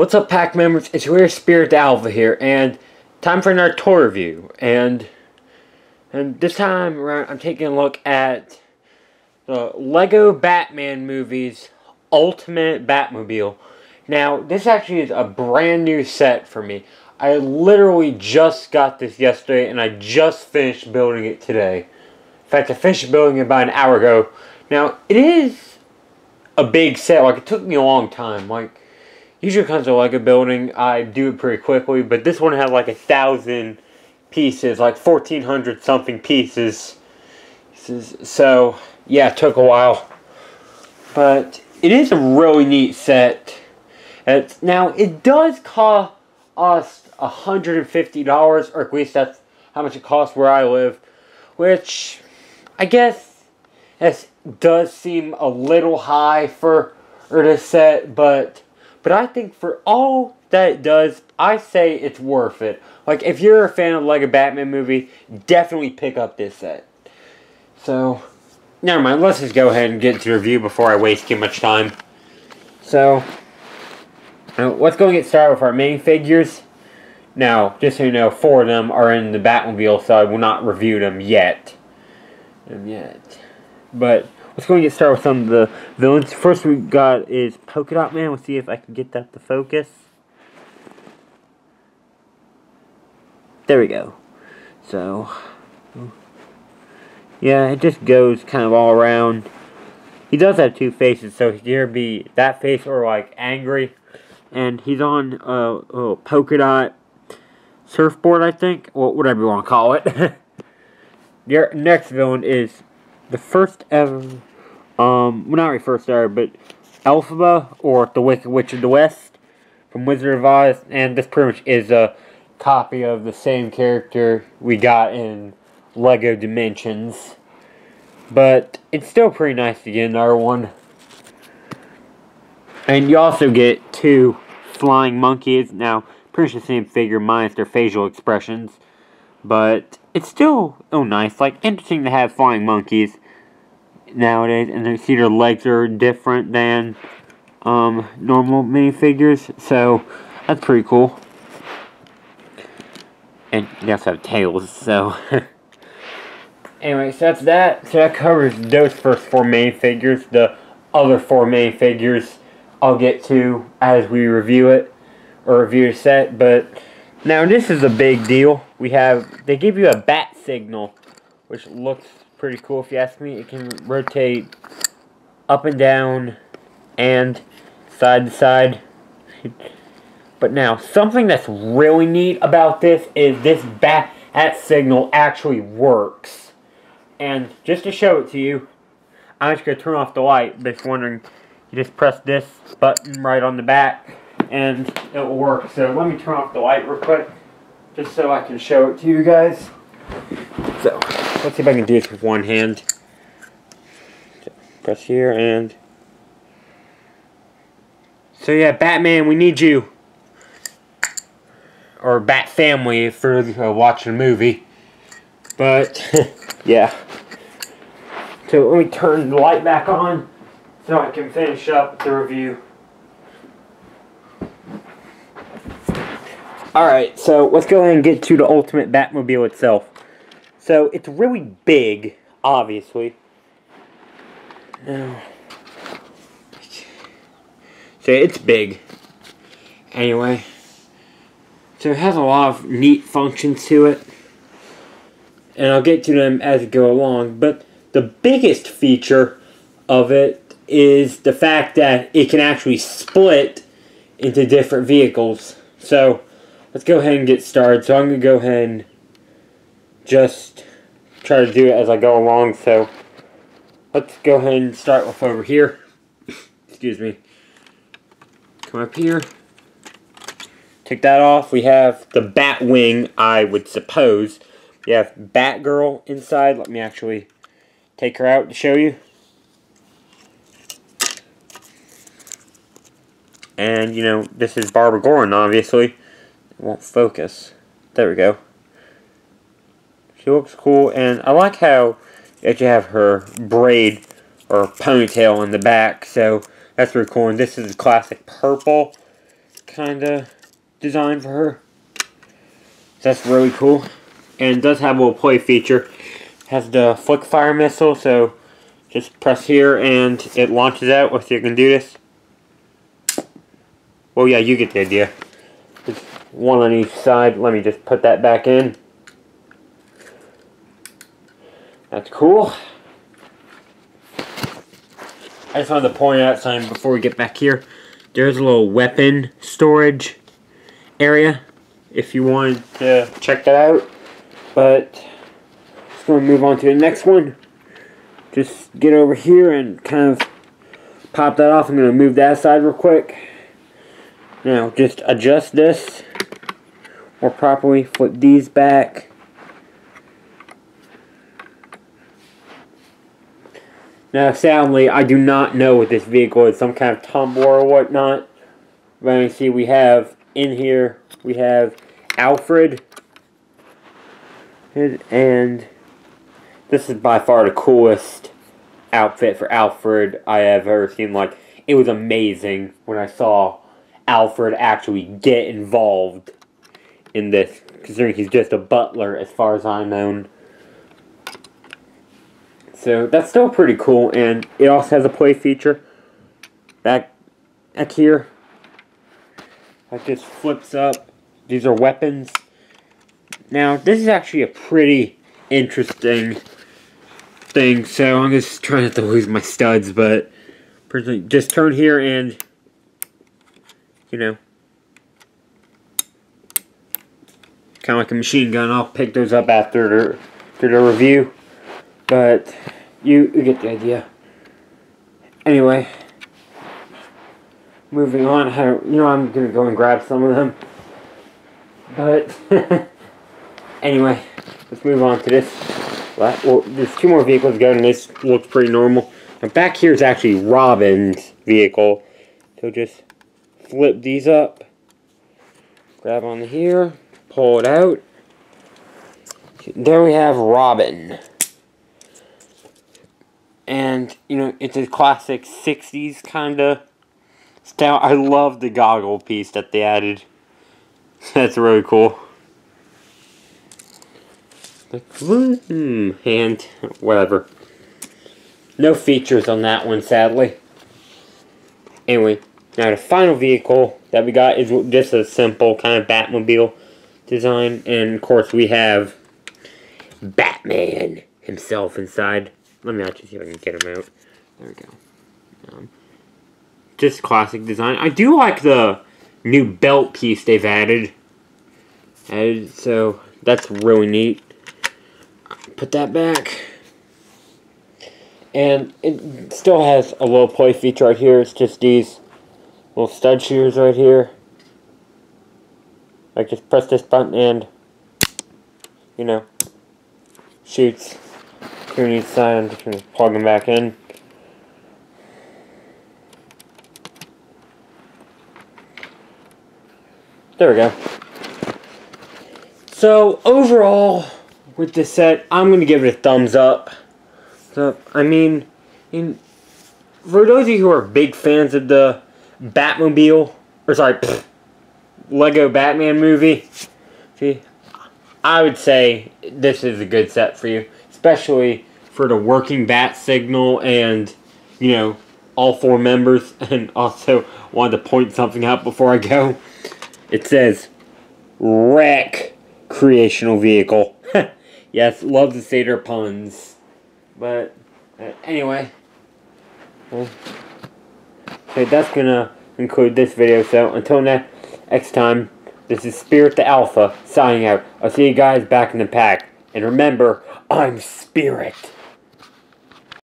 What's up, pack members? It's your Spirit Alpha here, and time for another toy review. And this time around, I'm taking a look at the Lego Batman movie's Ultimate Batmobile. Now, this actually is a brand new set for me. I literally just got this yesterday, and I just finished building it today. In fact, I finished building it about an hour ago. Now, it is a big set. Like, it took me a long time. Like, usually comes to Lego building, I do it pretty quickly, but this one had like 1,000 pieces, like 1,400 something pieces. So, yeah, it took a while. But it is a really neat set. Now, it does cost us $150, or at least that's how much it costs where I live, which I guess does seem a little high for this set, but I think for all that it does, I say it's worth it. Like, if you're a fan of the Lego Batman movie, definitely pick up this set. So, never mind. Let's just go ahead and get into the review before I waste too much time. So, let's go and get started with our main figures. Now, just so you know, 4 of them are in the Batmobile, so I will not review them yet. But let's go and get started with some of the villains. First we got is Polka Dot Man. We'll see if I can get that to focus. There we go. So, yeah, it just goes kind of all around. He does have 2 faces, so he can either be that face or like angry. And he's on a polka dot surfboard, I think. Well, whatever you want to call it. Your next villain is the first ever, well, not really first ever, but Elphaba, or the Wicked Witch of the West, from Wizard of Oz, and this pretty much is a copy of the same character we got in Lego Dimensions, but it's still pretty nice to get another one. And you also get 2 flying monkeys. Now, pretty much the same figure minus their facial expressions, but it's still nice. Like, interesting to have flying monkeys nowadays, and you see their legs are different than normal minifigures, so that's pretty cool. And they also have tails, so anyway, so that's that. So that covers those first 4 main figures. The other 4 main figures I'll get to as we review it, or review the set. But now this is a big deal. They give you a bat signal, which looks pretty cool if you ask me. It can rotate up and down and side to side. But now, something that's really neat about this is this bat signal actually works. And just to show it to you, I'm just going to turn off the light. But if you're wondering, you just press this button right on the back and it will work. So let me turn off the light real quick, just so I can show it to you guys. So, let's see if I can do this with one hand. So, press here and... So yeah, Batman, we need you. Or Bat Family for watching a movie. But, yeah. So let me turn the light back on so I can finish up the review. Alright, so let's go ahead and get to the Ultimate Batmobile itself. So, it's really big, obviously. Now, so it's big. Anyway. So it has a lot of neat functions to it. And I'll get to them as we go along. But the biggest feature of it is the fact that it can actually split into different vehicles. So, let's go ahead and get started. So I'm going to go ahead and just try to do it as I go along. So let's go ahead and start with over here. Excuse me. Come up here. Take that off. We have the Batwing, I would suppose. We have Batgirl inside. Let me actually take her out to show you. And, you know, this is Barbara Gordon, obviously. It won't focus. There we go. She looks cool, and I like how you actually have her braid or ponytail in the back, so that's really cool. And this is classic purple. kind of design for her. That's really cool. And it does have a little play feature. Has the flick fire missile, so just press here and it launches out. Let's see if I can do this. Well, yeah, you get the idea. Just one on each side. Let me just put that back in. That's cool. I just wanted to point out something before we get back here. There's a little weapon storage area if you wanted to check that out. But just going to move on to the next one. Just get over here and kind of pop that off. I'm going to move that aside real quick. Now just adjust this more properly. Flip these back. Now, sadly, I do not know what this vehicle is. Some kind of tumbler or whatnot. But you see, we have in here, we have Alfred. And this is by far the coolest outfit for Alfred I have ever seen. Like, it was amazing when I saw Alfred actually get involved in this. Considering he's just a butler as far as I know. So that's still pretty cool, and it also has a play feature back here. That just flips up. These are weapons. Now, this is actually a pretty interesting thing, so I'm just trying not to lose my studs, but just turn here and, you know, kind of like a machine gun. I'll pick those up after the review. But you get the idea. Anyway, moving on. I'm gonna go and grab some of them. But anyway, let's move on to this. Well, there's two more vehicles to go, and this looks pretty normal. Now back here is actually Robin's vehicle. So just flip these up, grab on here, pull it out. There we have Robin. And, you know, it's a classic 60s kind of style. I love the goggle piece that they added. That's really cool. And whatever. No features on that one, sadly. Anyway, now the final vehicle that we got is just a simple kind of Batmobile design. And, of course, we have Batman himself inside. Let me actually see if I can get him out. There we go. Just classic design. I do like the new belt piece they've added. So, that's really neat. Put that back. And it still has a little play feature right here. It's just these little stud shooters right here. Like, just press this button and, you know, shoots. Two on each side. I'm just going to plug them back in. There we go. So, overall, with this set, I'm going to give it a thumbs up. So, I mean, for those of you who are big fans of the Batmobile, or sorry, Lego Batman movie, see, I would say this is a good set for you. Especially for the working bat signal and, you know, all four members. And also wanted to point something out before I go. It says, recreational vehicle. Yes, love to say their puns. But, anyway. Okay, that's gonna conclude this video. So, until next time, this is Spirit the Alpha signing out. I'll see you guys back in the pack. And remember, I'm Spirit.